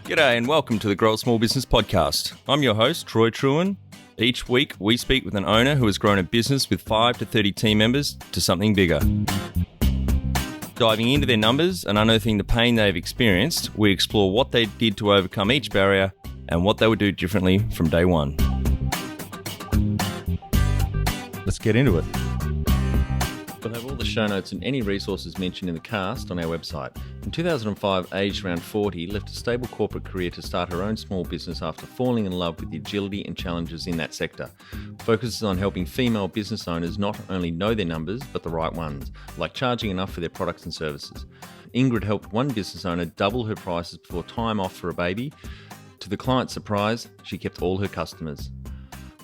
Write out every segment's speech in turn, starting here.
G'day and welcome to the Grow a Small Business Podcast. I'm your host, Troy Truen. Each week, we speak with an owner who has grown a business with 5 to 30 team members to something bigger. Diving into their numbers and unearthing the pain they've experienced, we explore what they did to overcome each barrier and what they would do differently from day one. Let's get into it. We'll have all the show notes and any resources mentioned in the cast on our website. In 2005, aged around 40, left a stable corporate career to start her own small business after falling in love with the agility and challenges in that sector. Focuses on helping female business owners not only know their numbers, but the right ones, like charging enough for their products and services. Ingrid helped one business owner double her prices before time off for a baby. To the client's surprise, she kept all her customers.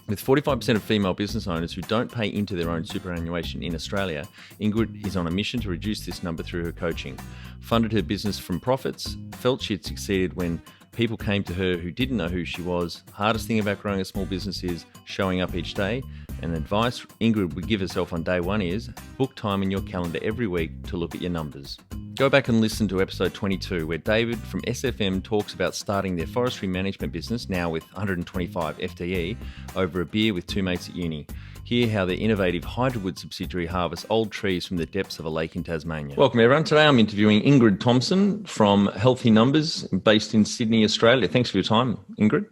With 45% of female business owners who don't pay into their own superannuation in Australia, Ingrid is on a mission to reduce this number through her coaching. Funded her business from profits, felt she had succeeded when people came to her who didn't know who she was. Hardest thing about growing a small business is showing up each day. And advice Ingrid would give herself on day one is book time in your calendar every week to look at your numbers. Go back and listen to episode 22, where David from SFM talks about starting their forestry management business, now with 125 FTE, over a beer with two mates at uni. Hear how their innovative Hydrowood subsidiary harvests old trees from the depths of a lake in Tasmania. Welcome everyone. Today I'm interviewing Ingrid Thompson from Healthy Numbers, based in Sydney, Australia. Thanks for your time, Ingrid.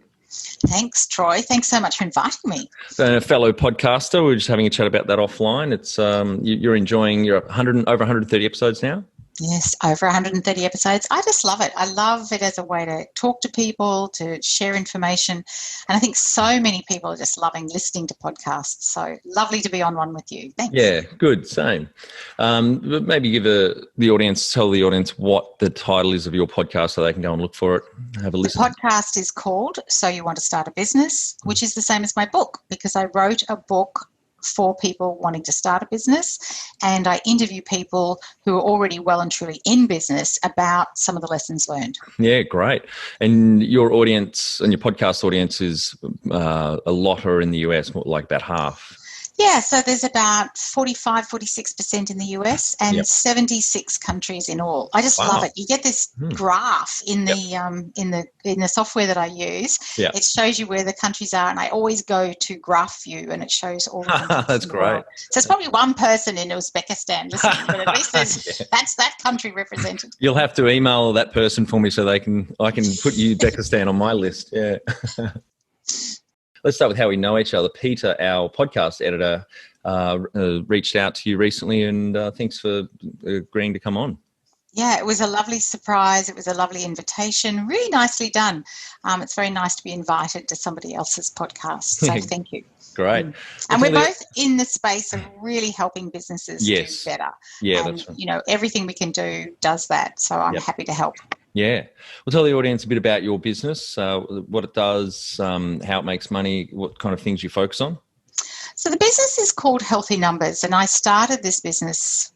Thanks, Troy. Thanks so much for inviting me. And a fellow podcaster, we were just having a chat about that offline. It's you're enjoying your over 130 episodes now? Yes, over 130 episodes. I just love it. I love it as a way to talk to people, to share information. And I think so many people are just loving listening to podcasts. So lovely to be on one with you. Thanks. Yeah, good. Same. But maybe tell the audience what the title is of your podcast so they can go and look for it, have a listen. The podcast is called So You Want to Start a Business, which is the same as my book, because I wrote a book for people wanting to start a business, and I interview people who are already well and truly in business about some of the lessons learned. Yeah, great. And your audience and your podcast audience is a lot are in the US, like about half. Yeah, so there's about 46% in the US and 76 countries in all. I just love it. You get this graph in the software that I use. Yep. It shows you where the countries are, and I always go to Graph View, and it shows all the countries. That's great. So it's probably one person in Uzbekistan listening, but at least that's that country represented. You'll have to email that person for me so I can put Uzbekistan on my list. Yeah. Let's start with how we know each other. Peter, our podcast editor, reached out to you recently, and thanks for agreeing to come on. Yeah, it was a lovely surprise. It was a lovely invitation. Really nicely done. It's very nice to be invited to somebody else's podcast. So thank you. Great. And we're both in the space of really helping businesses do better. Yeah, and, that's right. You know, everything we can do does that. So I'm happy to help. Yeah. Well, tell the audience a bit about your business, what it does, how it makes money, what kind of things you focus on. So the business is called Healthy Numbers, and I started this business,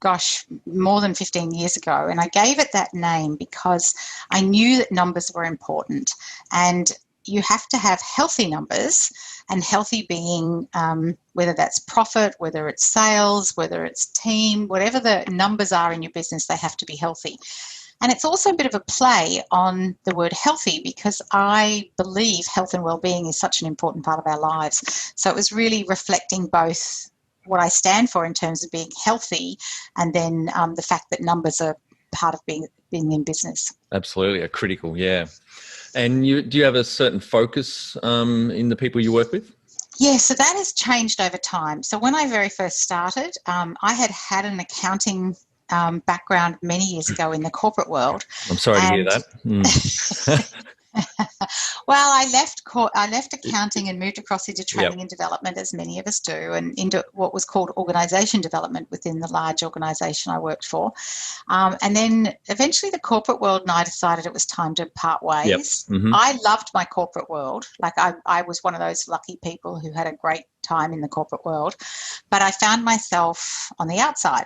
more than 15 years ago, and I gave it that name because I knew that numbers were important, and you have to have healthy numbers, and healthy being whether that's profit, whether it's sales, whether it's team, whatever the numbers are in your business, they have to be healthy. And it's also a bit of a play on the word healthy, because I believe health and well-being is such an important part of our lives. So it was really reflecting both what I stand for in terms of being healthy, and then the fact that numbers are part of being in business. Absolutely, are critical, yeah. And do you have a certain focus in the people you work with? Yeah, so that has changed over time. So when I very first started, I had an accounting background many years ago in the corporate world. I'm sorry to hear that. Well, I left accounting and moved across into training and development, as many of us do, and into what was called organisation development within the large organisation I worked for. And then eventually the corporate world and I decided it was time to part ways. Yep. Mm-hmm. I loved my corporate world. Like I was one of those lucky people who had a great time in the corporate world, but I found myself on the outside.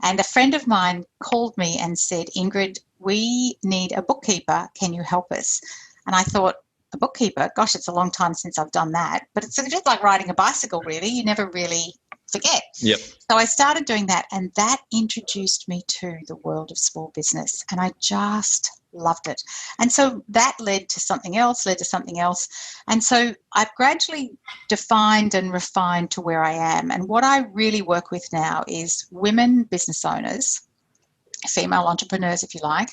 And a friend of mine called me and said, Ingrid, we need a bookkeeper. Can you help us? And I thought, a bookkeeper? Gosh, it's a long time since I've done that. But it's a bit like riding a bicycle, really. You never really forget. Yep. So I started doing that, and that introduced me to the world of small business, and I just loved it. And so that led to something else, And so I've gradually defined and refined to where I am. And what I really work with now is women business owners, female entrepreneurs, if you like,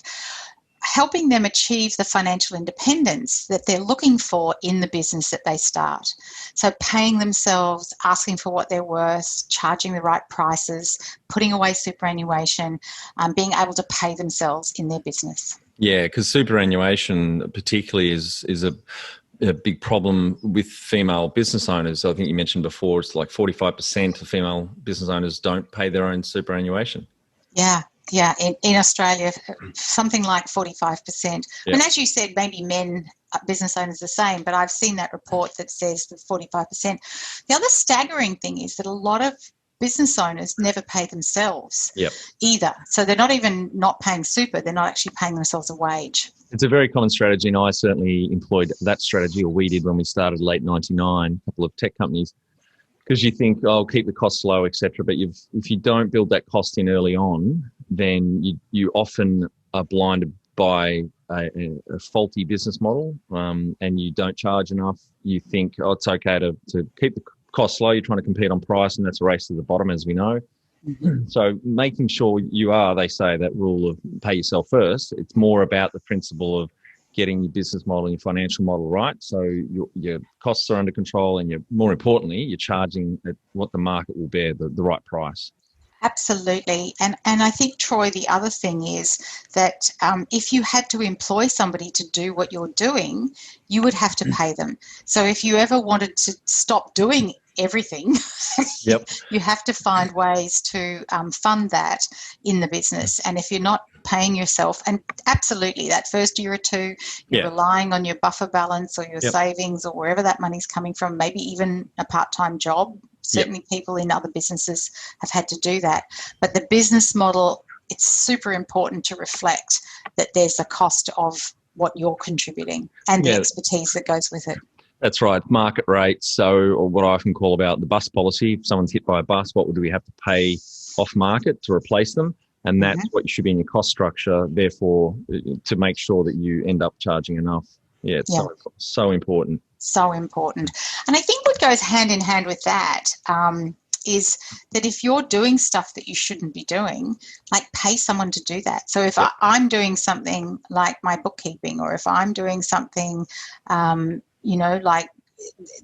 helping them achieve the financial independence that they're looking for in the business that they start. So paying themselves, asking for what they're worth, charging the right prices, putting away superannuation, being able to pay themselves in their business. Yeah, because superannuation particularly is a big problem with female business owners. I think you mentioned before, it's like 45% of female business owners don't pay their own superannuation. Yeah. In Australia, something like 45%. Yeah. And as you said, maybe men business owners the same, but I've seen that report that says that 45%. The other staggering thing is that a lot of business owners never pay themselves either. So they're not even not paying super, they're not actually paying themselves a wage. It's a very common strategy, and I certainly employed that strategy, or we did when we started late 99, a couple of tech companies, because you think, oh, keep the costs low, etc. But if you don't build that cost in early on, then you often are blinded by a faulty business model, and you don't charge enough. You think, oh, it's okay to keep the costs low. You're trying to compete on price, and that's a race to the bottom, as we know. Mm-hmm. So making sure they say that rule of pay yourself first. It's more about the principle of getting your business model and your financial model right, so your costs are under control, and more importantly, you're charging at what the market will bear, the right price. Absolutely. And I think, Troy, the other thing is that if you had to employ somebody to do what you're doing, you would have to pay them. So if you ever wanted to stop doing everything, you have to find ways to fund that in the business. And if you're not paying yourself, and absolutely that first year or two, you're relying on your buffer balance or your savings or wherever that money's coming from, maybe even a part-time job. Certainly people in other businesses have had to do that. But the business model, it's super important to reflect that there's a cost of what you're contributing and the expertise that goes with it. That's right. Market rates. So, or what I often call about the bus policy. If someone's hit by a bus, what do we have to pay off market to replace them? And that's what you should be in your cost structure, therefore, to make sure that you end up charging enough. Yeah, it's so important. So important. And I think what goes hand in hand with that is that if you're doing stuff that you shouldn't be doing, like pay someone to do that. So if I'm doing something like my bookkeeping, or if I'm doing something, like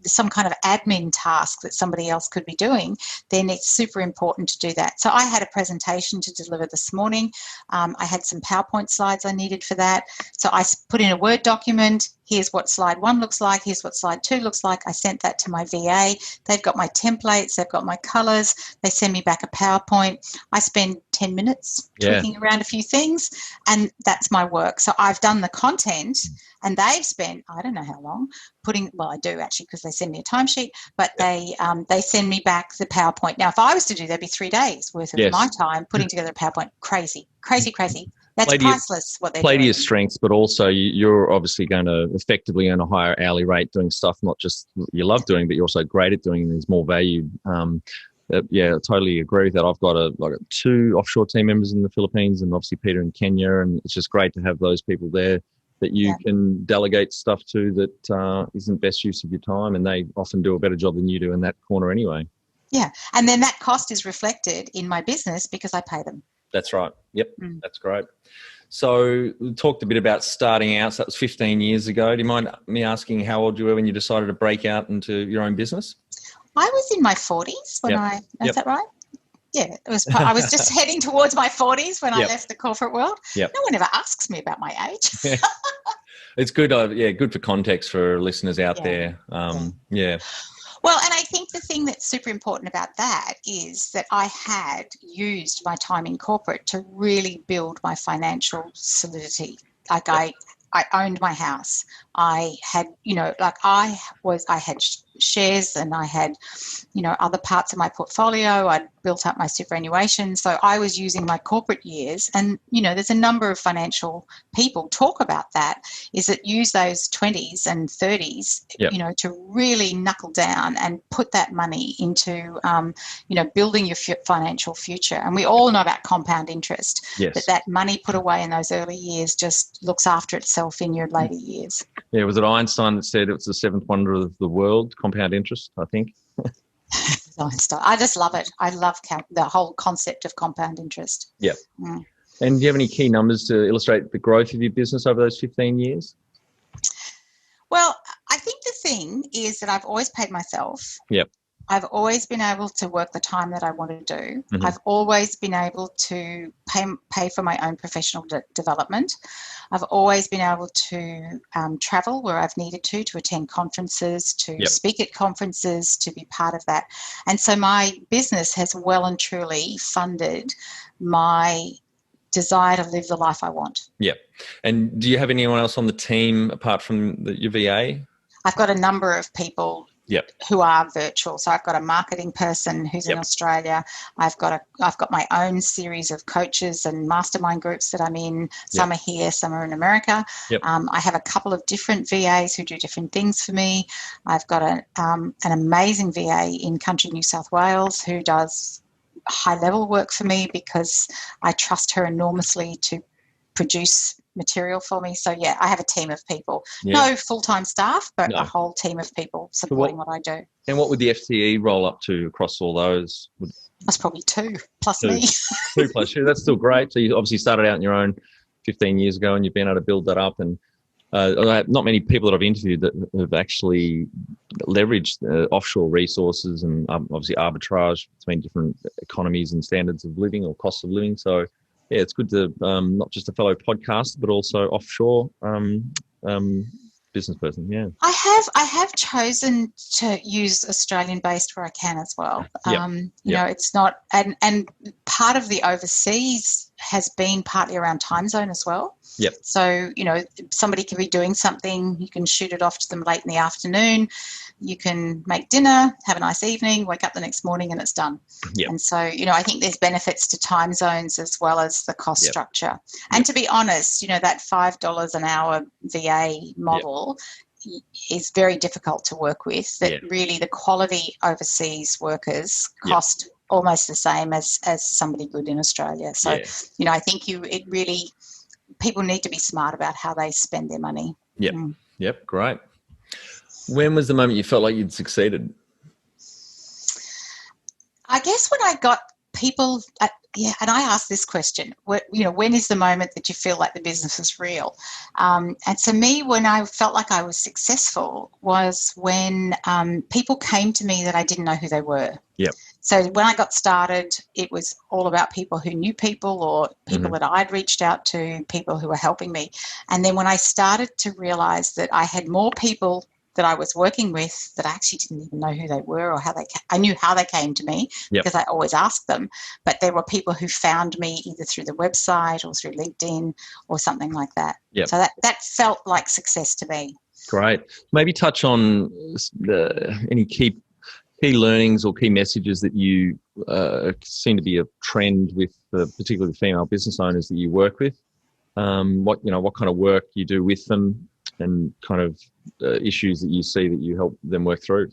some kind of admin task that somebody else could be doing, then it's super important to do that. So I had a presentation to deliver this morning. I had some PowerPoint slides I needed for that. So I put in a Word document. Here's what slide 1 looks like. Here's what slide 2 looks like. I sent that to my VA. They've got my templates. They've got my colours. They send me back a PowerPoint. I spend 10 minutes tweaking around a few things, and that's my work. So I've done the content, and they've spent, I don't know how long, I do actually, because they send me a timesheet, but they send me back the PowerPoint. Now, if I was to do, that'd be 3 days worth of my time putting together a PowerPoint. Crazy. That's priceless what they're doing. Play to your strengths, but also you're obviously going to effectively earn a higher hourly rate doing stuff not just you love doing, but you're also great at doing, and there's more value. I totally agree with that. I've got 2 offshore team members in the Philippines, and obviously Peter in Kenya, and it's just great to have those people there that you can delegate stuff to that isn't best use of your time, and they often do a better job than you do in that corner anyway. Yeah, and then that cost is reflected in my business because I pay them. That's right. Yep, That's great. So we talked a bit about starting out. So that was 15 years ago. Do you mind me asking how old you were when you decided to break out into your own business? I was in my 40s when is that right? Yeah, I was just heading towards my 40s when I left the corporate world. No one ever asks me about my age. It's good. Good for context for listeners out there. Well, and I think the thing that's super important about that is that I had used my time in corporate to really build my financial solidity. Like I owned my house. I had, I had shares, and I had, other parts of my portfolio. I'd built up my superannuation. So I was using my corporate years. And, there's a number of financial people talk about that, is that use those 20s and 30s, to really knuckle down and put that money into, building your financial future. And we all know about compound interest, that money put away in those early years just looks after itself in your later years. Yeah, was it Einstein that said it was the seventh wonder of the world, compound interest, I think? Einstein. I just love it. I love the whole concept of compound interest. Yeah. And do you have any key numbers to illustrate the growth of your business over those 15 years? Well, I think the thing is that I've always paid myself. Yep. I've always been able to work the time that I want to do. Mm-hmm. I've always been able to pay for my own professional development. I've always been able to travel where I've needed to attend conferences, to speak at conferences, to be part of that. And so my business has well and truly funded my desire to live the life I want. Yep. And do you have anyone else on the team apart from your VA? I've got a number of people who are virtual. So I've got a marketing person who's in Australia. I've got my own series of coaches and mastermind groups that I'm in. Some are here, some are in America. I have a couple of different VAs who do different things for me. I've got an amazing VA in country New South Wales who does high-level work for me because I trust her enormously to produce material for me. So, I have a team of people. No full-time staff, but a whole team of people supporting what I do. And what would the FTE roll up to across all those? That's probably two plus me. 2 plus you. That's still great. So you obviously started out on your own 15 years ago and you've been able to build that up. And not many people that I've interviewed that have actually leveraged offshore resources and obviously arbitrage between different economies and standards of living or costs of living. So, it's good to not just a fellow podcaster, but also offshore business person. Yeah, I have chosen to use Australian-based where I can as well. It's not, and part of the overseas has been partly around time zone as well. So somebody can be doing something, you can shoot it off to them late in the afternoon. You can make dinner, have a nice evening, wake up the next morning and it's done. And so, I think there's benefits to time zones as well as the cost structure. And to be honest, that $5 an hour VA model is very difficult to work with. That really the quality overseas workers cost almost the same as somebody good in Australia. So, I think people need to be smart about how they spend their money. Yep, great. When was the moment you felt like you'd succeeded? I guess when I got people, and I asked this question, when is the moment that you feel like the business is real? And to me, when I felt like I was successful was when people came to me that I didn't know who they were. So when I got started, it was all about people who knew people or people that I'd reached out to, people who were helping me. And then when I started to realize that I had more people that I was working with that I actually didn't even know who they were or I knew how they came to me because I always asked them, but there were people who found me either through the website or through LinkedIn or something like that. So that felt like success to me. Great. Maybe touch on any key learnings or key messages that you seem to be a trend with particularly the female business owners that you work with. What kind of work you do with them and kind of issues that you see that you help them work through?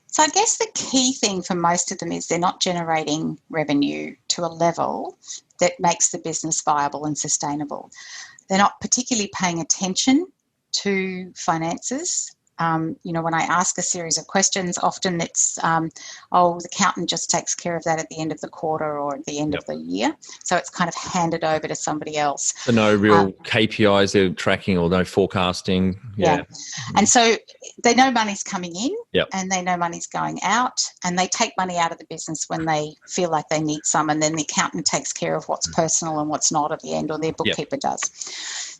So I guess the key thing for most of them is they're not generating revenue to a level that makes the business viable and sustainable. They're not particularly paying attention to finances. When I ask a series of questions, often it's, the accountant just takes care of that at the end of the quarter or at the end of the year. So it's kind of handed over to somebody else. So no real KPIs they're tracking or no forecasting. And so they know money's coming in and they know money's going out and they take money out of the business when they feel like they need some, and then the accountant takes care of what's personal and what's not at the end, or their bookkeeper does.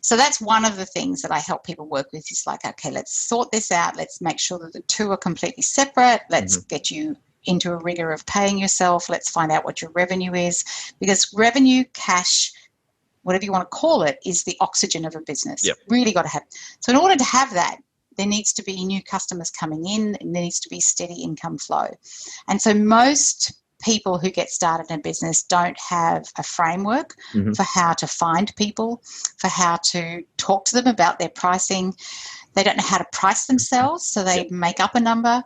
So that's one of the things that I help people work with is like, okay, let's sort this out. Let's make sure that the two are completely separate. Let's get you into a rigor of paying yourself. Let's find out what your revenue is, because revenue, cash, whatever you want to call it, is the oxygen of a business. Really got to have. So in order to have that, there needs to be new customers coming in. There needs to be steady income flow. And so most people who get started in a business don't have a framework for how to find people, for how to talk to them about their pricing. They don't know how to price themselves, so they make up a number.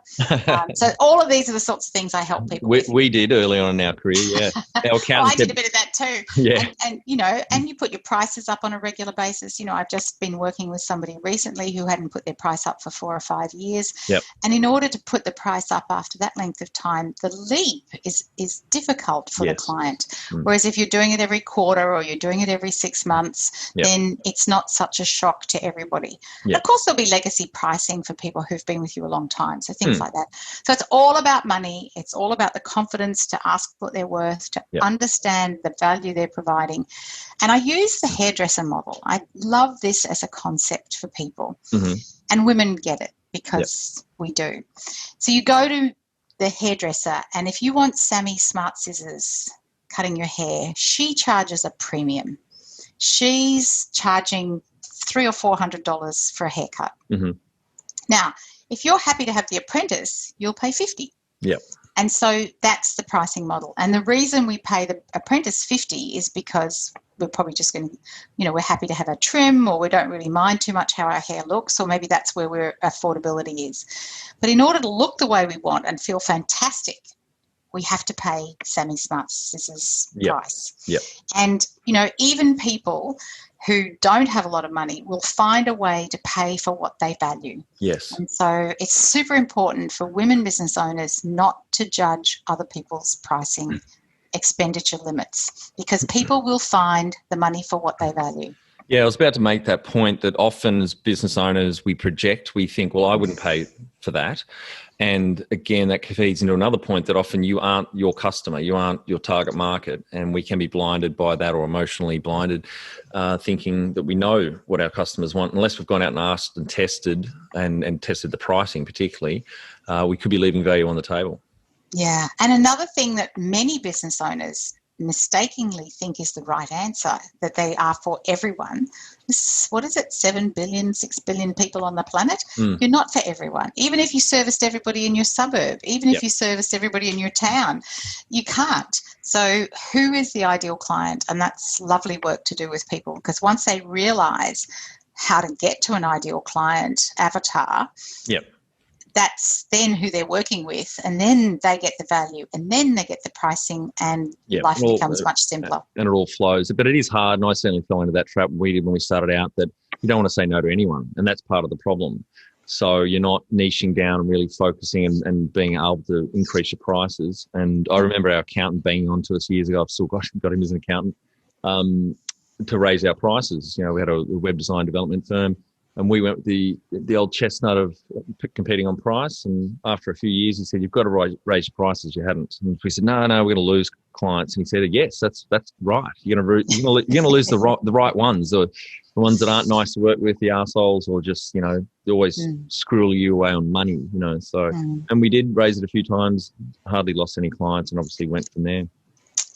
So all of these are the sorts of things I help people with. We did early on in our career, yeah. Our well, I did a bit of that too. Yeah. And you put your prices up on a regular basis. I've just been working with somebody recently who hadn't put their price up for 4 or 5 years. Yep. And in order to put the price up after that length of time, the leap is difficult for the client. Whereas if you're doing it every quarter or you're doing it every 6 months, then it's not such a shock to everybody. Of course, there'll be legacy pricing for people who've been with you a long time, so things like that. So it's all about money. It's all about the confidence to ask what they're worth, to understand the value they're providing. And I use the hairdresser model. I love this as a concept for people. And women get it because we do. So you go to the hairdresser, and if you want Sammy Smart Scissors cutting your hair, she charges a premium. She's charging $300 or $400 for a haircut. Now, if you're happy to have the apprentice, you'll pay $50. Yep. And so that's the pricing model. And the reason we pay the apprentice $50 is because we're probably just going to, we're happy to have a trim, or we don't really mind too much how our hair looks, or maybe that's where our affordability is. But in order to look the way we want and feel fantastic, we have to pay Sammy Smart Scissors price. Yep. And, even people who don't have a lot of money will find a way to pay for what they value. Yes. And so it's super important for women business owners not to judge other people's pricing expenditure limits, because people will find the money for what they value. Yeah, I was about to make that point that often as business owners, we think, well, I wouldn't pay for that. And again, that feeds into another point that often you aren't your customer, you aren't your target market, and we can be blinded by that, or emotionally blinded, thinking that we know what our customers want. Unless we've gone out and asked and tested and tested the pricing particularly, we could be leaving value on the table. Yeah, and another thing that many business owners mistakenly think is the right answer, that they are for everyone. What is it, 7 billion, 6 billion people on the planet? You're not for everyone. Even if you serviced everybody in your suburb, even if you serviced everybody in your town, you can't. So who is the ideal client? And that's lovely work to do with people, because once they realise how to get to an ideal client avatar, that's then who they're working with, and then they get the value, and then they get the pricing, and life becomes much simpler. And it all flows. But it is hard, and I certainly fell into that trap we did when we started out, that you don't want to say no to anyone, and that's part of the problem. So you're not niching down and really focusing and being able to increase your prices. And I remember our accountant banging on to us years ago. I've still got him as an accountant, to raise our prices. We had a web design development firm, and we went with the old chestnut of competing on price. And after a few years, he said, "You've got to raise your prices." You hadn't. And we said, "No, we're going to lose clients." And he said, "Yes, that's right. You're going to lose the right ones, or the ones that aren't nice to work with, the arseholes, or just they always screw you away on money." So and we did raise it a few times, hardly lost any clients, and obviously went from there.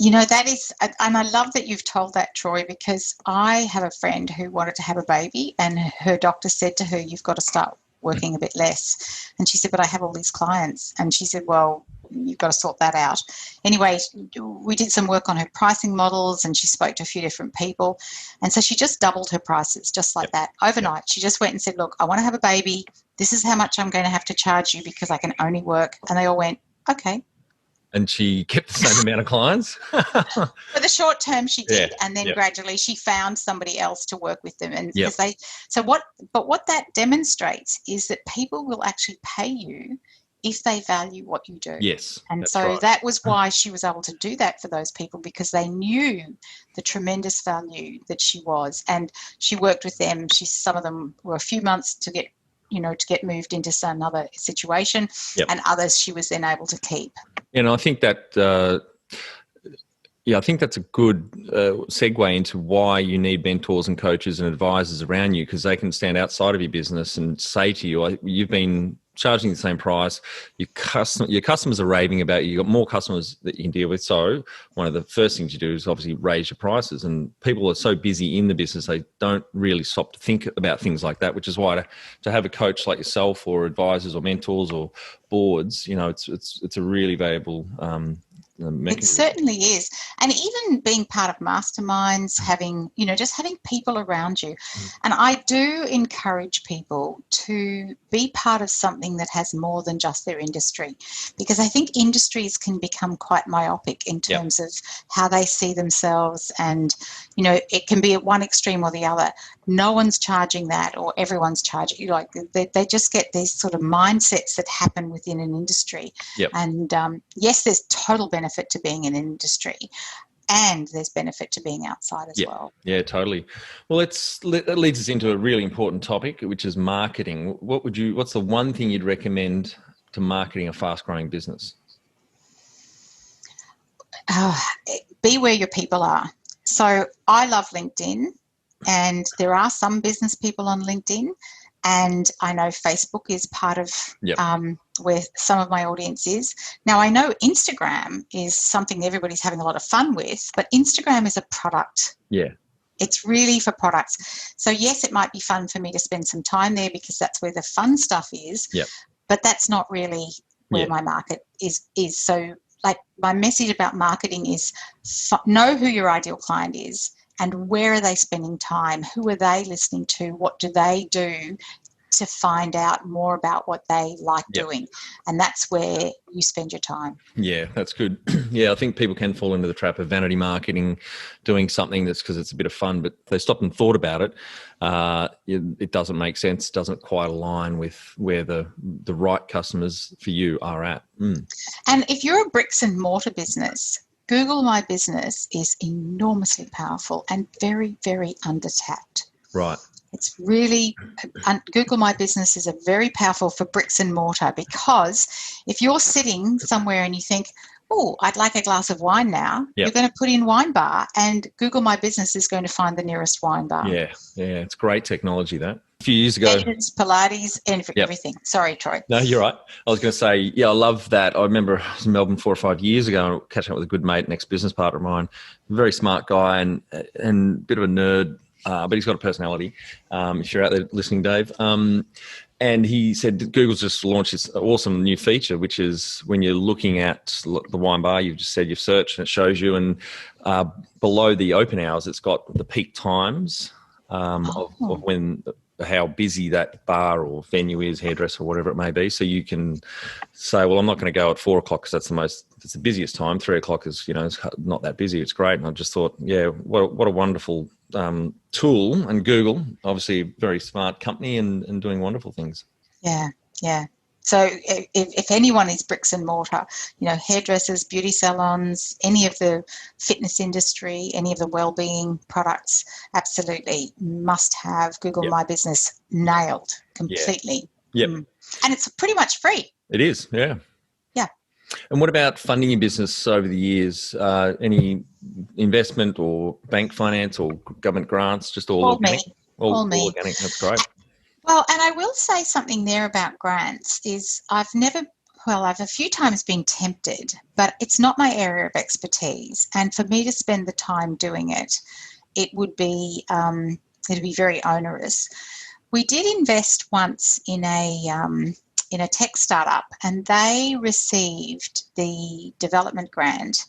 That is, and I love that you've told that, Troy, because I have a friend who wanted to have a baby, and her doctor said to her, "You've got to start working a bit less." And she said, "But I have all these clients." And she said, "Well, you've got to sort that out." Anyway, we did some work on her pricing models, and she spoke to a few different people. And so she just doubled her prices just like that overnight. She just went and said, "Look, I want to have a baby. This is how much I'm going to have to charge you because I can only work." And they all went, "Okay." And she kept the same amount of clients? For the short term, she did. And then gradually she found somebody else to work with them. And what that demonstrates is that people will actually pay you if they value what you do. Yes. And so that was why she was able to do that for those people, because they knew the tremendous value that she was. And she worked with them. Some of them were a few months to get moved into another situation, and others she was then able to keep. I think that, I think that's a good segue into why you need mentors and coaches and advisors around you, because they can stand outside of your business and say to you, "You've been charging the same price. Your customers are raving about you. You've got more customers that you can deal with. So one of the first things you do is obviously raise your prices. And people are so busy in the business, they don't really stop to think about things like that, which is why to have a coach like yourself or advisors or mentors or boards, it's a really valuable mechanism. It certainly is. And even being part of masterminds, just having people around you. And I do encourage people to be part of something that has more than just their industry, because I think industries can become quite myopic in terms of how they see themselves. And, it can be at one extreme or the other. No one's charging that, or everyone's charging. They just get these sort of mindsets that happen within an industry. Yep. And yes, there's total benefit to being in an industry, and there's benefit to being outside as well. Yeah, totally. Well, that leads us into a really important topic, which is marketing. What's the one thing you'd recommend to marketing a fast-growing business? Be where your people are. So I love LinkedIn, and there are some business people on LinkedIn, and I know Facebook is part of where some of my audience is. Now, I know Instagram is something everybody's having a lot of fun with, but Instagram is a product. Yeah. It's really for products. So, yes, it might be fun for me to spend some time there because that's where the fun stuff is, but that's not really where my market is. So, my message about marketing is know who your ideal client is and where are they spending time, who are they listening to, what do they do to find out more about what they like doing. And that's where you spend your time. Yeah, that's good. I think people can fall into the trap of vanity marketing, doing something that's because it's a bit of fun, but they stopped and thought about it. It doesn't make sense, doesn't quite align with where the right customers for you are at. And if you're a bricks and mortar business, Google My Business is enormously powerful and very, very under-tapped. Right. It's really, Google My Business is a very powerful for bricks and mortar, because if you're sitting somewhere and you think, oh, I'd like a glass of wine now, you're going to put in wine bar, and Google My Business is going to find the nearest wine bar. Yeah, it's great technology, that. A few years ago. Pilates, and everything. Sorry, Troy. No, you're right. I was going to say, I love that. I remember I was in Melbourne 4 or 5 years ago, catching up with a good mate, an ex-business partner of mine, very smart guy and a bit of a nerd, but he's got a personality. If you're out there listening, Dave. And he said Google's just launched this awesome new feature, which is when you're looking at the wine bar, you've just said you've searched and it shows you, and below the open hours, it's got the peak times of when, how busy that bar or venue is, hairdresser or whatever it may be. So you can say, well, I'm not going to go at 4 o'clock because it's the busiest time. 3 o'clock is, it's not that busy. It's great. And I just thought, what a wonderful tool. And Google, obviously a very smart company and doing wonderful things. Yeah. So if anyone is bricks and mortar, hairdressers, beauty salons, any of the fitness industry, any of the wellbeing products, absolutely must have Google My Business nailed completely. And it's pretty much free. It is, yeah. And what about funding your business over the years? Any investment or bank finance or government grants? Just all organic? All me. Organic, that's great. Well, and I will say something there about grants is I've a few times been tempted, but it's not my area of expertise. And for me to spend the time doing it, it'd be very onerous. We did invest once in a tech startup, and they received the development grant,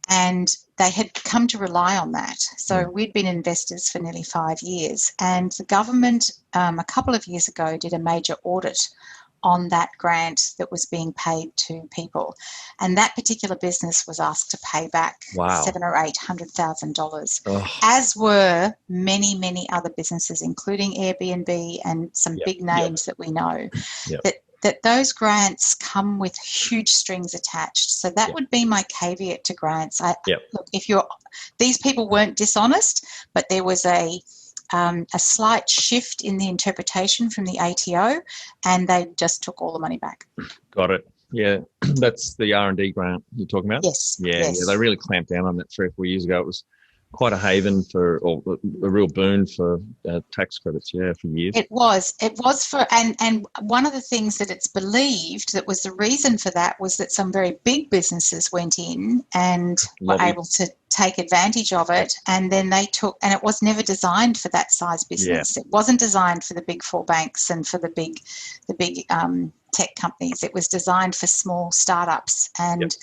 and they had come to rely on that. So we'd been investors for nearly 5 years, and the government a couple of years ago did a major audit on that grant that was being paid to people, and that particular business was asked to pay back $700,000 or $800,000, as were many other businesses, including Airbnb and some big names that we know. That those grants come with huge strings attached. So that would be my caveat to grants. Look, these people weren't dishonest, but there was a slight shift in the interpretation from the ATO, and they just took all the money back. Got it. Yeah, that's the R&D grant you're talking about? Yes. Yeah, they really clamped down on that 3 or 4 years ago. It was quite a haven or a real boon for tax credits, for years. It was for, and one of the things that it's believed that was the reason for that was that some very big businesses went in and were able to take advantage of it, and then they took, and it was never designed for that size business. It wasn't designed for the big four banks and for the big tech companies. It was designed for small startups, and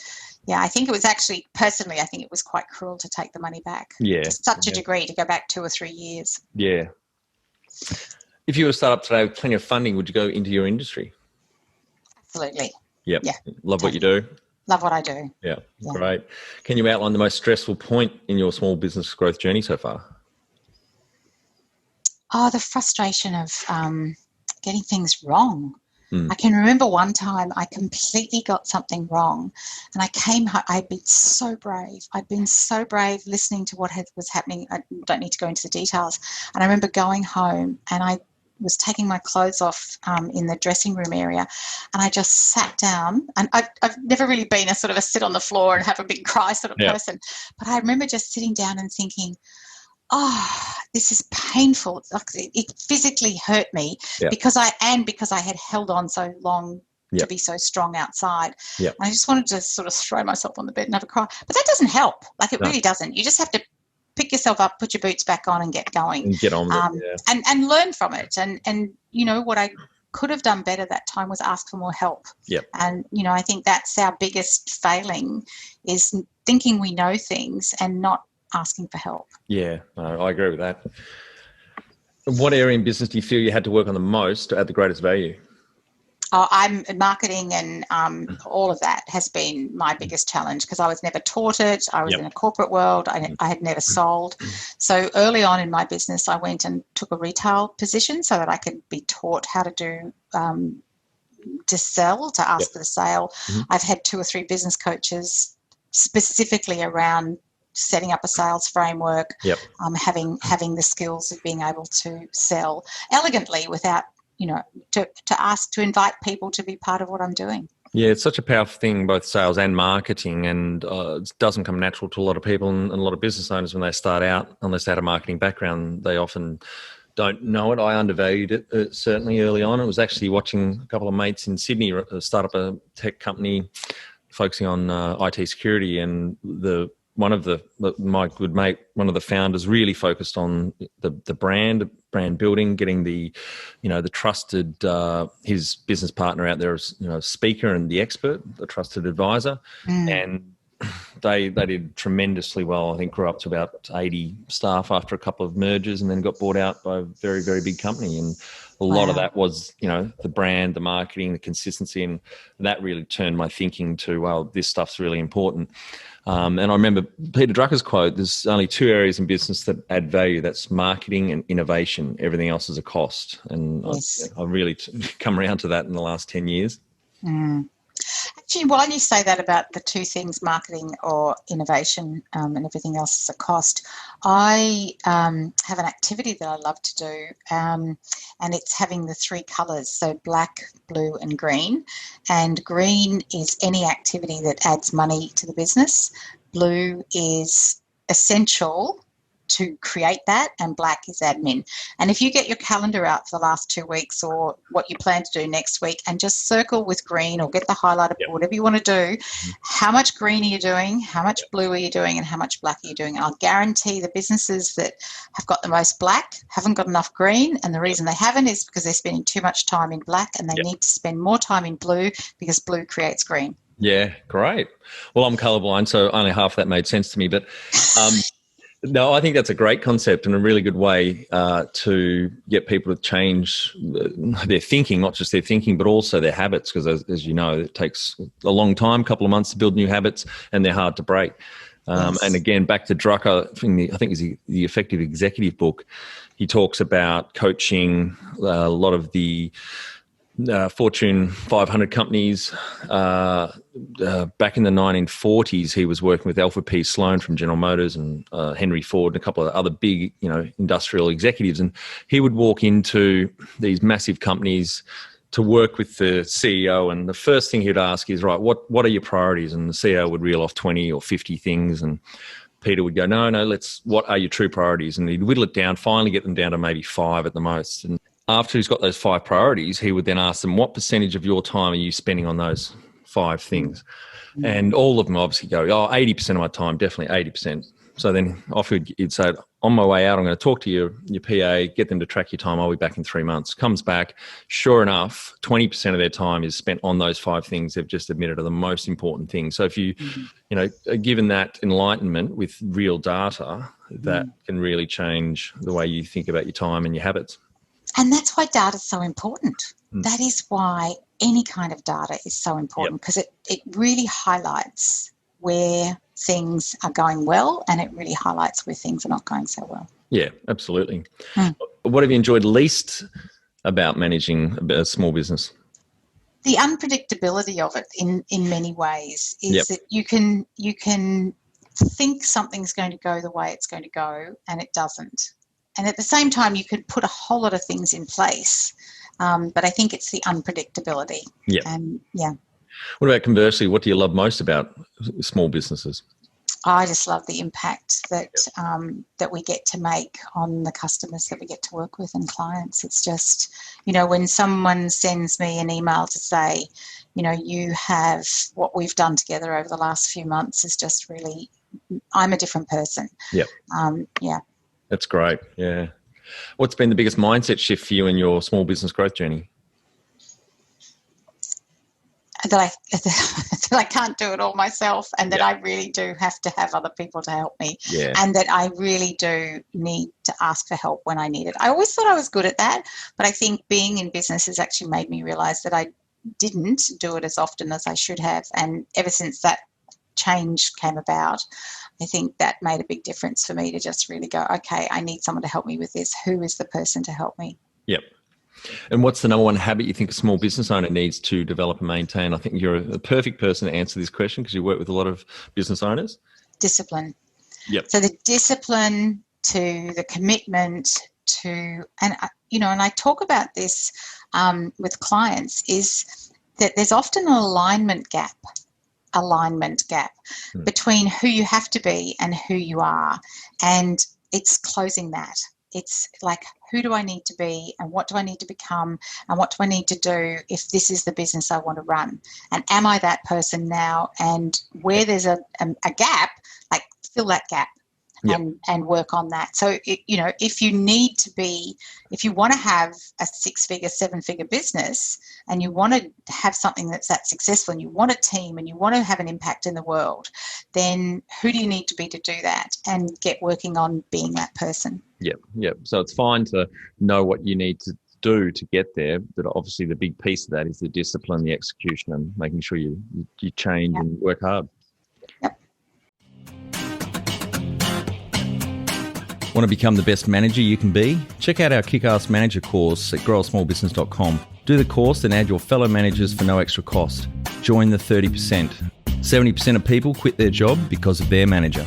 yeah, I think it was actually, personally, I think it was quite cruel to take the money back. Yeah. To such a degree, to go back 2 or 3 years. Yeah. If you were to start up today with plenty of funding, would you go into your industry? Absolutely. Yep. Yeah. Love what you do. Love what I do. Yeah. Great. Can you outline the most stressful point in your small business growth journey so far? Oh, the frustration of getting things wrong. I can remember one time I completely got something wrong, and I came home. I'd been so brave. Listening to what was happening. I don't need to go into the details. And I remember going home, and I was taking my clothes off in the dressing room area, and I just sat down. And I've never really been a sort of a sit on the floor and have a big cry sort of person, but I remember just sitting down and thinking, oh, this is painful. It physically hurt me because I had held on so long to be so strong outside. And I just wanted to sort of throw myself on the bed and have a cry. But that doesn't help. It really doesn't. You just have to pick yourself up, put your boots back on and get going. And get on with it, and learn from it. And you know, what I could have done better that time was ask for more help. And, you know, I think that's our biggest failing, is thinking we know things and not asking for help. Yeah, I agree with that. What area in business do you feel you had to work on the most to add the greatest value? I'm marketing, and all of that has been my biggest challenge, because I was never taught it. I was in a corporate world. I had never sold. So early on in my business, I went and took a retail position so that I could be taught how to do to sell, to ask for the sale. I've had 2 or 3 business coaches specifically around setting up a sales framework, having the skills of being able to sell elegantly without, you know, to invite people to be part of what I'm doing. Yeah, it's such a powerful thing, both sales and marketing, and it doesn't come natural to a lot of people and a lot of business owners when they start out, unless they had a marketing background. They often don't know it. I undervalued it certainly early on. It was actually watching a couple of mates in Sydney start up a tech company focusing on IT security, and my good mate, one of the founders, really focused on the brand building, getting the trusted, his business partner out there as, you know, speaker and the expert, the trusted advisor. And they did tremendously well. I think grew up to about 80 staff after a couple of mergers, and then got bought out by a very, very big company. And a lot of that was, you know, the brand, the marketing, the consistency, and that really turned my thinking to, well, this stuff's really important. And I remember Peter Drucker's quote, there's only 2 areas in business that add value. That's marketing and innovation. Everything else is a cost. And I've really come around to that in the last 10 years. Actually, while you say that about the 2 things, marketing or innovation, and everything else is a cost, I have an activity that I love to do, and it's having the 3 colours, so black, blue and green. And green is any activity that adds money to the business. Blue is essential to create that, and black is admin. And if you get your calendar out for the last 2 weeks, or what you plan to do next week, and just circle with green, or get the highlighter, whatever you want to do, how much green are you doing, how much blue are you doing, and how much black are you doing? And I'll guarantee the businesses that have got the most black haven't got enough green, and the reason they haven't is because they're spending too much time in black, and they need to spend more time in blue, because blue creates green. Yeah, great. Well, I'm colourblind, so only half that made sense to me, but no, I think that's a great concept and a really good way to get people to change their thinking, not just their thinking, but also their habits, because as you know, it takes a long time, a couple of months to build new habits, and they're hard to break. And again, back to Drucker, I think is the Effective Executive book, he talks about coaching a lot of the Fortune 500 companies. Back in the 1940s, he was working with Alfred P. Sloan from General Motors, and Henry Ford, and a couple of other big, you know, industrial executives. And he would walk into these massive companies to work with the CEO, and the first thing he'd ask is, right, what are your priorities? And the CEO would reel off 20 or 50 things and Peter would go, no, what are your true priorities? And he'd whittle it down, finally get them down to maybe 5 at the most. And after he's got those 5 priorities, he would then ask them, what percentage of your time are you spending on those 5 things? And all of them obviously go, 80% of my time, definitely 80%. So then off he'd say, on my way out, I'm going to talk to your PA, get them to track your time. I'll be back in 3 months. Comes back. Sure enough, 20% of their time is spent on those 5 things they've just admitted are the most important things. So if you are given that enlightenment with real data, that can really change the way you think about your time and your habits. And that's why data is so important. That is why any kind of data is so important, because it really highlights where things are going well, and it really highlights where things are not going so well. Yeah, absolutely. What have you enjoyed least about managing a small business? The unpredictability of it in many ways is that you can think something's going to go the way it's going to go, and it doesn't. And at the same time, you could put a whole lot of things in place, but I think it's the unpredictability. Yeah. And What about conversely? What do you love most about small businesses? I just love the impact that that we get to make on the customers that we get to work with and clients. It's just, when someone sends me an email to say, you have what we've done together over the last few months is just really, I'm a different person. Yeah. That's great. Yeah. What's been the biggest mindset shift for you in your small business growth journey? That I can't do it all myself, and that I really do have to have other people to help me, and that I really do need to ask for help when I need it. I always thought I was good at that, but I think being in business has actually made me realise that I didn't do it as often as I should have, and ever since that change came about, I think that made a big difference for me to just really go, okay, I need someone to help me with this. Who is the person to help me? Yep. And what's the number one habit you think a small business owner needs to develop and maintain? I think you're a perfect person to answer this question because you work with a lot of business owners. Discipline. Yep. So the discipline to the commitment to, and I talk about this with clients, is that there's often an alignment gap between who you have to be and who you are. And it's closing that. It's like, who do I need to be and what do I need to become and what do I need to do if this is the business I want to run? And am I that person now? And where there's a gap, like fill that gap and work on that. So, if you want to have a 6-figure, 7-figure business and you want to have something that's that successful and you want a team and you want to have an impact in the world, then who do you need to be to do that and get working on being that person? Yep. So it's fine to know what you need to do to get there, but obviously the big piece of that is the discipline, the execution, and making sure you change and work hard. Yep. Want to become the best manager you can be? Check out our Kick-Ass Manager course at growasmallbusiness.com. Do the course, then add your fellow managers for no extra cost. Join the 30%. 70% of people quit their job because of their manager.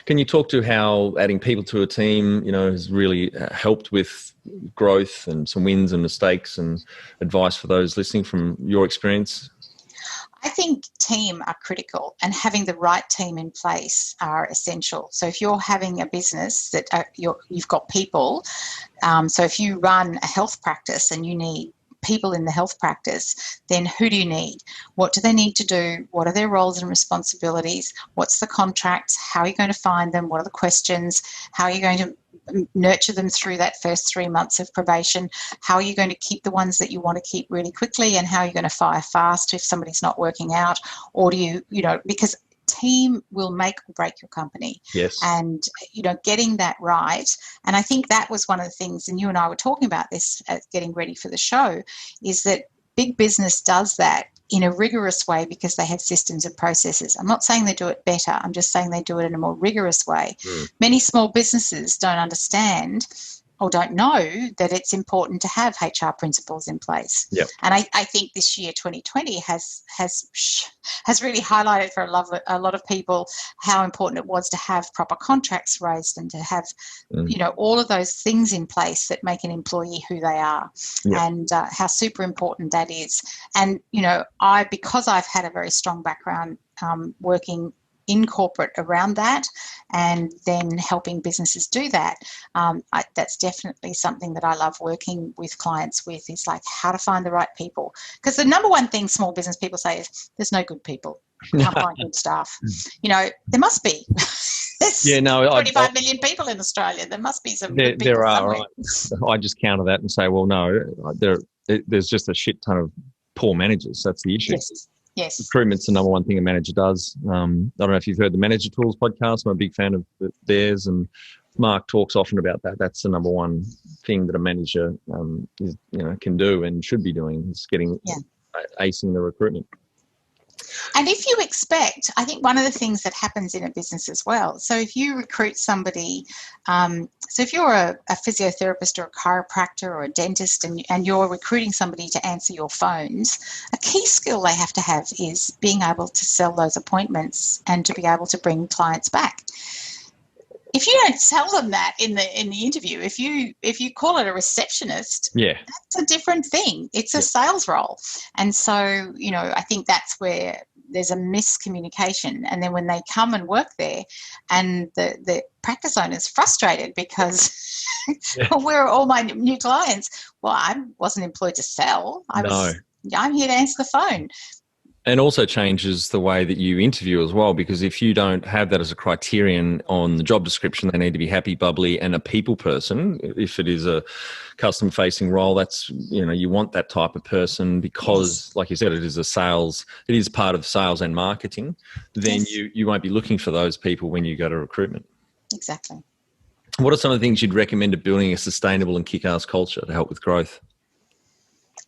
Can you talk to how adding people to a team, has really helped with growth and some wins and mistakes, and advice for those listening from your experience? I think team are critical, and having the right team in place are essential. So if you're having a business that you've got people, so if you run a health practice and you need people in the health practice, then who do you need? What do they need to do? What are their roles and responsibilities? What's the contracts? How are you going to find them? What are the questions? How are you going to nurture them through that first 3 months of probation? How are you going to keep the ones that you want to keep really quickly? And how are you going to fire fast if somebody's not working out? Or do you, because team will make or break your company. Yes. And, getting that right. And I think that was one of the things, and you and I were talking about this getting ready for the show, is that big business does that in a rigorous way because they have systems and processes. I'm not saying they do it better. I'm just saying they do it in a more rigorous way. Many small businesses don't understand or don't know that it's important to have HR principles in place. Yep. And I think this year, 2020, has really highlighted for a lot of people how important it was to have proper contracts raised and to have, all of those things in place that make an employee who they are, and how super important that is. And, because I've had a very strong background working in corporate around that and then helping businesses do that. That's definitely something that I love working with clients with, is like how to find the right people. Because the number one thing small business people say is there's no good people. Can't find good staff. There must be. There's 25 million people in Australia. There must be some good people there are, somewhere. right? I just counter that and say, well, no, there's just a shit ton of poor managers. That's the issue. Yes. Recruitment's the number one thing a manager does. I don't know if you've heard the Manager Tools podcast. I'm a big fan of theirs, and Mark talks often about that. That's the number one thing that a manager can do and should be doing, is acing the recruitment. And if you expect, I think one of the things that happens in a business as well, so if you recruit somebody, so if you're a physiotherapist or a chiropractor or a dentist and you're recruiting somebody to answer your phones, a key skill they have to have is being able to sell those appointments and to be able to bring clients back. If you don't tell them that in the interview, if you call it a receptionist, that's a different thing. It's a sales role. And so, I think that's where there's a miscommunication. And then when they come and work there and the practice owner's frustrated because where are all my new clients? Well, I wasn't employed to sell. I'm here to answer the phone. And also changes the way that you interview as well, because if you don't have that as a criterion on the job description, they need to be happy, bubbly, and a people person. If it is a customer-facing role, that's, you want that type of person because, like you said, it is part of sales and marketing. Then you won't be looking for those people when you go to recruitment. Exactly. What are some of the things you'd recommend to building a sustainable and kick-ass culture to help with growth?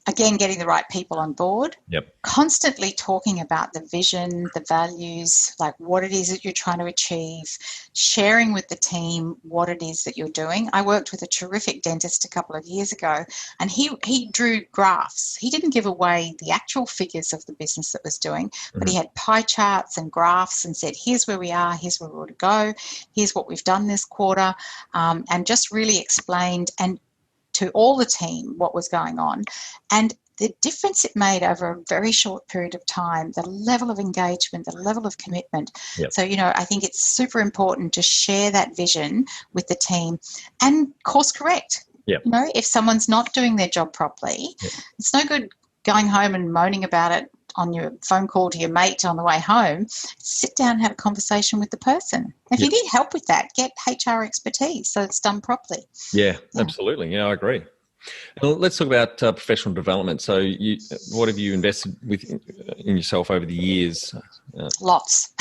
Again, getting the right people on board. Yep. Constantly talking about the vision, the values, like what it is that you're trying to achieve, sharing with the team what it is that you're doing. I worked with a terrific dentist a couple of years ago, and he drew graphs. He didn't give away the actual figures of the business that was doing, but he had pie charts and graphs and said, here's where we are, here's where we want to go, here's what we've done this quarter, and just really explained and to all the team what was going on, and the difference it made over a very short period of time, the level of engagement, the level of commitment. Yep. So, I think it's super important to share that vision with the team and course correct. Yep. If someone's not doing their job properly, it's no good going home and moaning about it on your phone call to your mate on the way home. Sit down and have a conversation with the person. If you need help with that, get HR expertise so it's done properly. Yeah, absolutely. Yeah, I agree. Well, let's talk about professional development. So what have you invested in yourself over the years? Lots.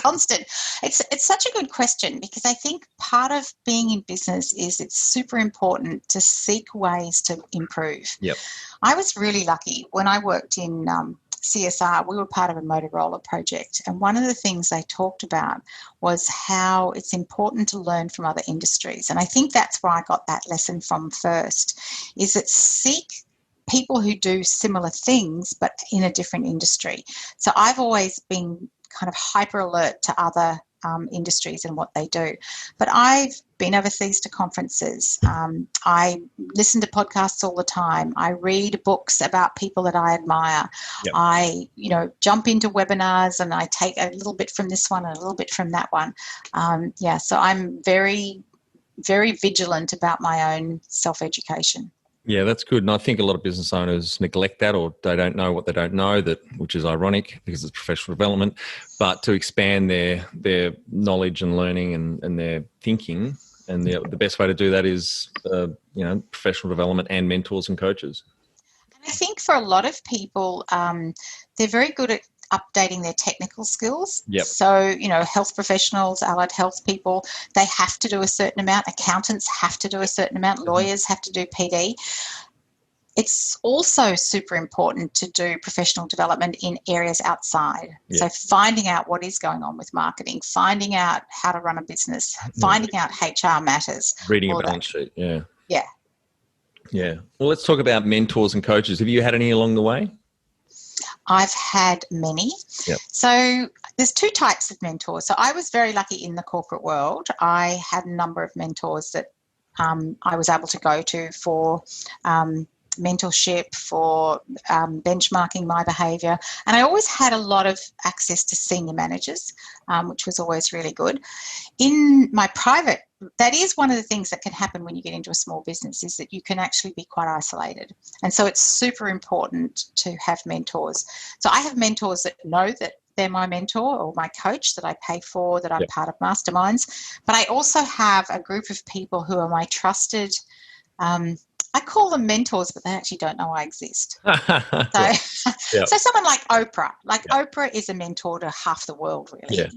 Constant. It's such a good question, because I think part of being in business is it's super important to seek ways to improve. Yep. I was really lucky when I worked in CSR. We were part of a Motorola project, and one of the things they talked about was how it's important to learn from other industries. And I think that's where I got that lesson from first, is that seek people who do similar things but in a different industry. So I've always been kind of hyper alert to other industries and what they do. But I've been overseas to conferences. I listen to podcasts all the time. I read books about people that I admire. Yep. I, jump into webinars and I take a little bit from this one and a little bit from that one. So I'm very, very vigilant about my own self-education. Yeah, that's good. And I think a lot of business owners neglect that, or they don't know what they don't know, which is ironic because it's professional development. But to expand their knowledge and learning and their thinking, and the best way to do that is, professional development and mentors and coaches. And I think for a lot of people, they're very good at updating their technical skills. Yep. So, health professionals, allied health people, they have to do a certain amount. Accountants have to do a certain amount. Lawyers have to do PD. It's also super important to do professional development in areas outside. Yep. So finding out what is going on with marketing, finding out how to run a business, finding out HR matters. Reading a balance sheet, yeah. Yeah. Yeah. Well, let's talk about mentors and coaches. Have you had any along the way? I've had many. Yep. So there's two types of mentors. So I was very lucky in the corporate world. I had a number of mentors that I was able to go to for mentorship, for benchmarking my behaviour. And I always had a lot of access to senior managers, which was always really good. In my private, that is one of the things that can happen when you get into a small business, is that you can actually be quite isolated. And so it's super important to have mentors. So I have mentors that know that they're my mentor or my coach, that I pay for, that I'm part of masterminds. But I also have a group of people who are my trusted, I call them mentors, but they actually don't know I exist. So someone like Oprah, Oprah is a mentor to half the world, really.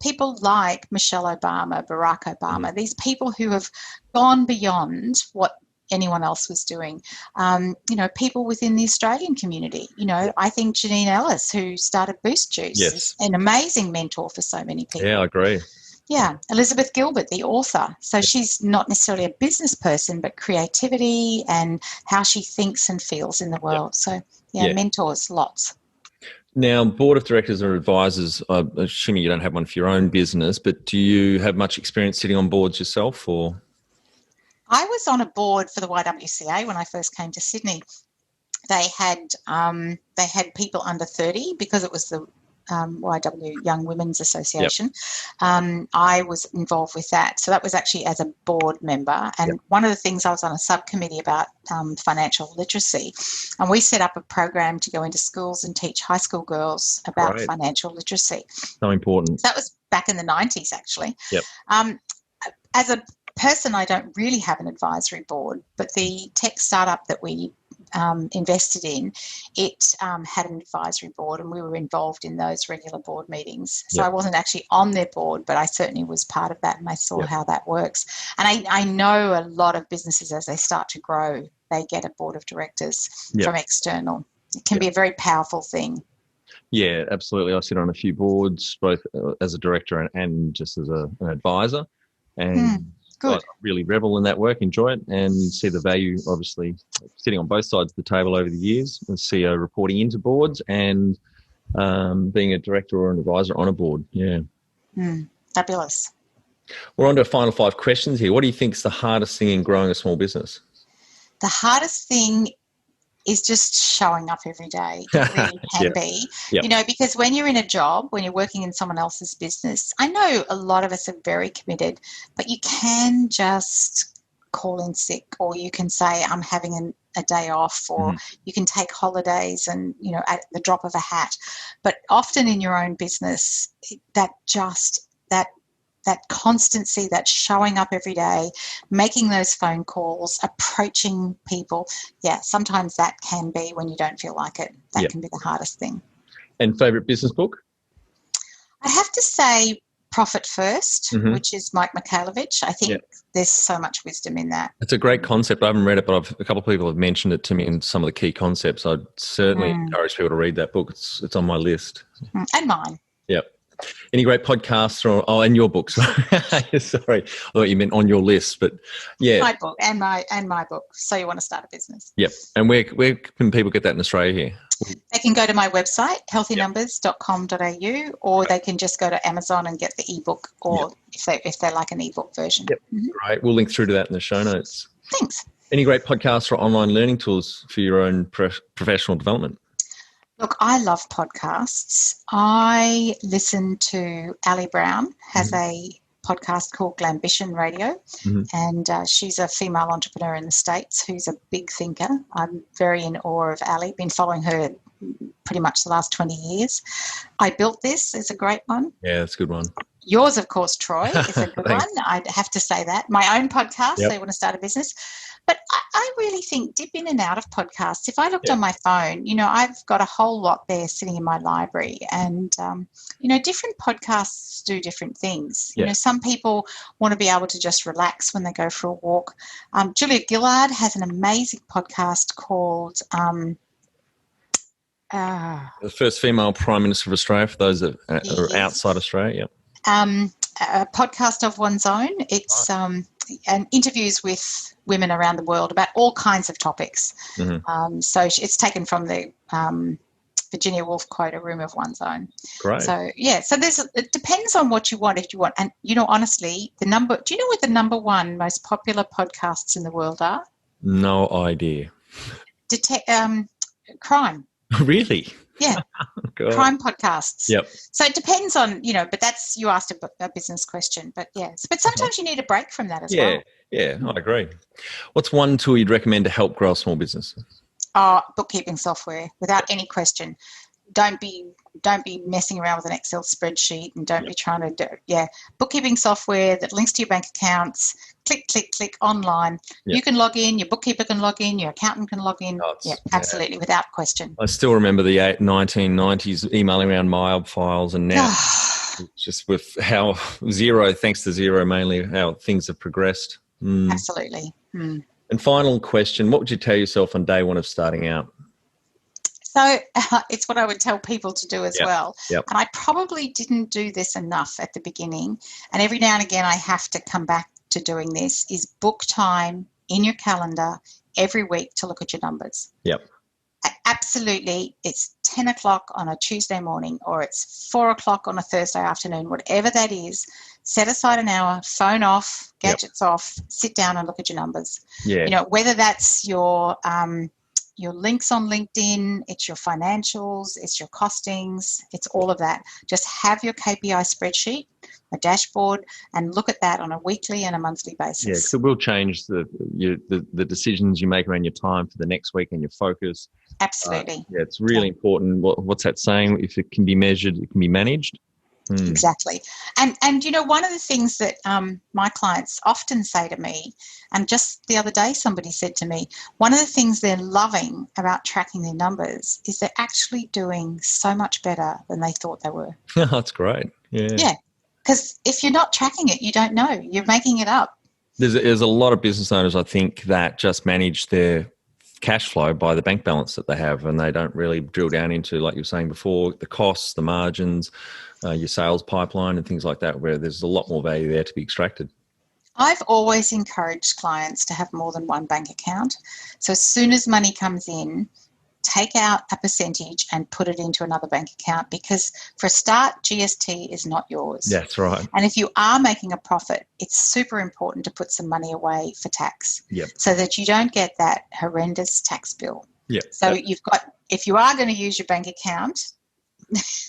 People like Michelle Obama, Barack Obama, these people who have gone beyond what anyone else was doing. People within the Australian community. I think Janine Ellis, who started Boost Juice, is an amazing mentor for so many people. Yeah, I agree. Yeah, Elizabeth Gilbert, the author. So she's not necessarily a business person, but creativity and how she thinks and feels in the world. So, mentors, lots. Now, board of directors or advisors, I'm assuming you don't have one for your own business, but do you have much experience sitting on boards yourself? Or I was on a board for the YWCA when I first came to Sydney. They had people under 30 because it was the YW Young Women's Association. I was involved with that. So that was actually as a board member. And one of the things, I was on a subcommittee about financial literacy. And we set up a program to go into schools and teach high school girls about financial literacy. So important. So that was back in the 90s, actually. As a person, I don't really have an advisory board, but the tech startup that we invested in, it had an advisory board, and we were involved in those regular board meetings. So I wasn't actually on their board, but I certainly was part of that, and I saw how that works. And I know a lot of businesses, as they start to grow, they get a board of directors from external. It can be a very powerful thing. Yeah, absolutely. I sit on a few boards, both as a director and just as an advisor. And I really revel in that work, enjoy it, and see the value, obviously, sitting on both sides of the table over the years, and CEO reporting into boards and being a director or an advisor on a board. Yeah. Fabulous. We're on to final 5 questions here. What do you think is the hardest thing in growing a small business? The hardest thing is just showing up every day. It really can be. Because when you're in a job, when you're working in someone else's business, I know a lot of us are very committed, but you can just call in sick, or you can say, I'm having a day off, or you can take holidays and, at the drop of a hat. But often in your own business, that constancy, that showing up every day, making those phone calls, approaching people, sometimes that can be, when you don't feel like it, that can be the hardest thing. And favourite business book? I have to say Profit First, which is Mike Mikhailovich. I think there's so much wisdom in that. It's a great concept. I haven't read it, but a couple of people have mentioned it to me in some of the key concepts. I'd certainly encourage people to read that book. It's on my list. And mine. Yep. Any great podcasts and your books? Sorry, I thought you meant on your list, but my book and my book. So you want to start a business? Yep. And where can people get that in Australia here? They can go to my website, healthynumbers.com.au, or they can just go to Amazon and get the ebook, or if they like an ebook version. Yep. Great. We'll link through to that in the show notes. Thanks. Any great podcasts or online learning tools for your own professional development? Look, I love podcasts. I listen to Ali Brown, has a podcast called Glambition Radio, and she's a female entrepreneur in the States who's a big thinker. I'm very in awe of Ali, been following her pretty much the last 20 years. I Built This is a great one. Yeah, that's a good one. Yours, of course, Troy, is a good one. I'd have to say that. My own podcast, So You Want to Start a Business. But I really think dip in and out of podcasts. If I looked on my phone, I've got a whole lot there sitting in my library, and, different podcasts do different things. Some people want to be able to just relax when they go for a walk. Julia Gillard has an amazing podcast called the first female Prime Minister of Australia, for those that are outside Australia. A podcast of one's own. It's and interviews with women around the world about all kinds of topics. So it's taken from the Virginia Woolf quote, "A room of one's own." Great. So it depends on what you want. If you want, and honestly, do you know what the number one most popular podcasts in the world are? No idea. Crime. Really? Yeah. God. Crime podcasts. Yep. So it depends on, but that's, you asked a business question, but yes. But sometimes you need a break from that as well. Yeah, I agree. What's one tool you'd recommend to help grow a small business? Bookkeeping software, without any question. Don't be messing around with an Excel spreadsheet, and don't be trying to do, bookkeeping software that links to your bank accounts. Click online. You can log in, your bookkeeper can log in, your accountant can log in. Absolutely, without question. I still remember the 1990s emailing around MyOb files, and now just with how thanks to Xero mainly, how things have progressed. Absolutely. And final question, what would you tell yourself on day one of starting out? So it's what I would tell people to do as well. Yep. And I probably didn't do this enough at the beginning. And every now and again, I have to come back to doing this, is book time in your calendar every week to look at your numbers. Yep. Absolutely. It's 10 o'clock on a Tuesday morning, or it's 4 o'clock on a Thursday afternoon, whatever that is. Set aside an hour, phone off, gadgets off, sit down and look at your numbers. Yeah. Whether that's your links on LinkedIn, it's your financials, it's your costings, it's all of that. Just have your KPI spreadsheet, a dashboard, and look at that on a weekly and a monthly basis. Yeah, because it will change the decisions you make around your time for the next week and your focus. Absolutely. It's really important. What's that saying? If it can be measured, it can be managed. Exactly. And one of the things that my clients often say to me, and just the other day somebody said to me, one of the things they're loving about tracking their numbers is they're actually doing so much better than they thought they were. That's great. Yeah. Because if you're not tracking it, you don't know. You're making it up. There's a lot of business owners, I think, that just manage their cash flow by the bank balance that they have, and they don't really drill down into, like you were saying before, the costs, the margins, your sales pipeline and things like that, where there's a lot more value there to be extracted. I've always encouraged clients to have more than one bank account. So as soon as money comes in, take out a percentage and put it into another bank account, because for a start, GST is not yours. That's right. And if you are making a profit, it's super important to put some money away for tax, so that you don't get that horrendous tax bill. So if you are going to use your bank account,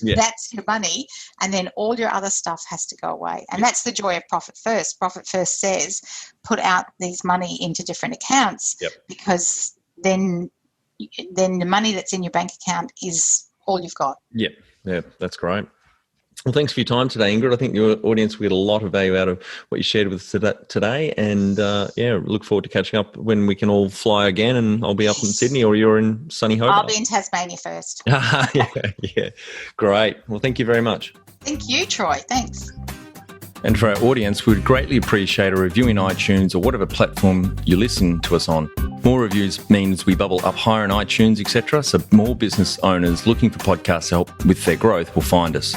that's your money, and then all your other stuff has to go away. And that's the joy of Profit First. Profit First says put out these money into different accounts, because then the money that's in your bank account is all you've got. Yeah, that's great. Well, thanks for your time today, Ingrid. I think your audience will get a lot of value out of what you shared with us today. And look forward to catching up when we can all fly again, and I'll be up in Sydney, or you're in sunny Hobart. I'll be in Tasmania first. Yeah. Great. Well, thank you very much. Thank you, Troy. Thanks. And for our audience, we would greatly appreciate a review in iTunes or whatever platform you listen to us on. More reviews means we bubble up higher in iTunes, etc. So more business owners looking for podcast help with their growth will find us.